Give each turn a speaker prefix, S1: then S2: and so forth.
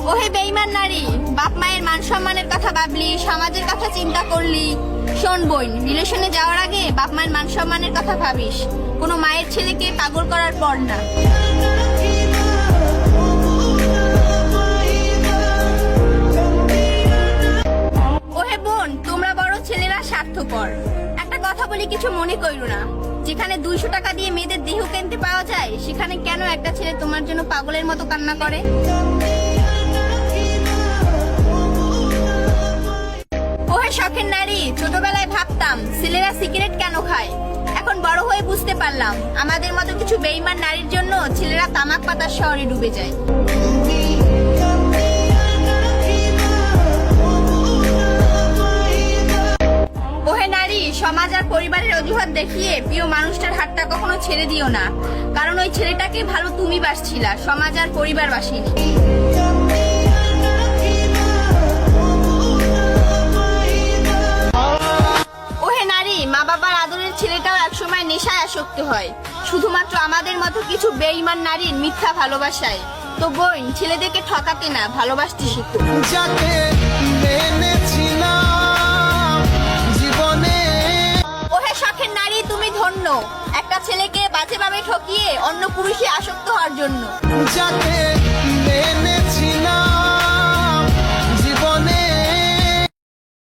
S1: ওহে বেঈমান নারী, বাপ মায়ের মান সম্মানের কথা ভাবলি, সমাজের কথা চিন্তা করলি। শোন বোন, রিলেশনে যাওয়ার আগে বাপ মায়ের মান সম্মানের কথা ভাবিস, কোনো মায়ের ছেলেকে পাগল করার পর না। ওহে বোন, তোমরা বড় ছেলেরা স্বার্থপর। একটা কথা বলি, কিছু মনে কইরো না। যেখানে 200 টাকা দিয়ে মেয়েদের দেহ কিনতে পাওয়া যায়, সেখানে কেন একটা ছেলে তোমার জন্য পাগলের মতো কান্না করে? ওহে শখের নারী, ছোটবেলায় ভাবতাম ছেলেরা সিগারেট কেন খায়। এখন বড় হয়ে বুঝতে পারলাম, আমাদের মতো কিছু বেঈমান নারীর জন্য ছেলেরা তামাক পাতার শহরে ডুবে যায়। ওহে নারী, সমাজ আর পরিবারের অজুহাত দেখিয়ে প্রিয় মানুষটার হাতটা কখনো ছেড়ে দিও না, কারণ ওই ছেলেটাকে ভালো তুমি বাসছিলা, সমাজ আর পরিবার বাসিনি। ওহে নারী, মা বাবার আদরের ছেলেটাও একসময় নেশায় আসক্ত হয়, শুধুমাত্র আমাদের মতো কিছু বেঈমান নারীর মিথ্যা ভালোবাসায়। তো বোন, ছেলেদেরকে ঠকাতে না, ভালোবাসতে শিখো।
S2: যাকে মেনেছিলাম জীবনে।
S1: ওহে শখের নারী, তুমি ধন্য, একটা ছেলেকে বাজেভাবে ঠকিয়ে অন্য পুরুষে আসক্ত হওয়ার জন্য।
S2: যাকে মেনে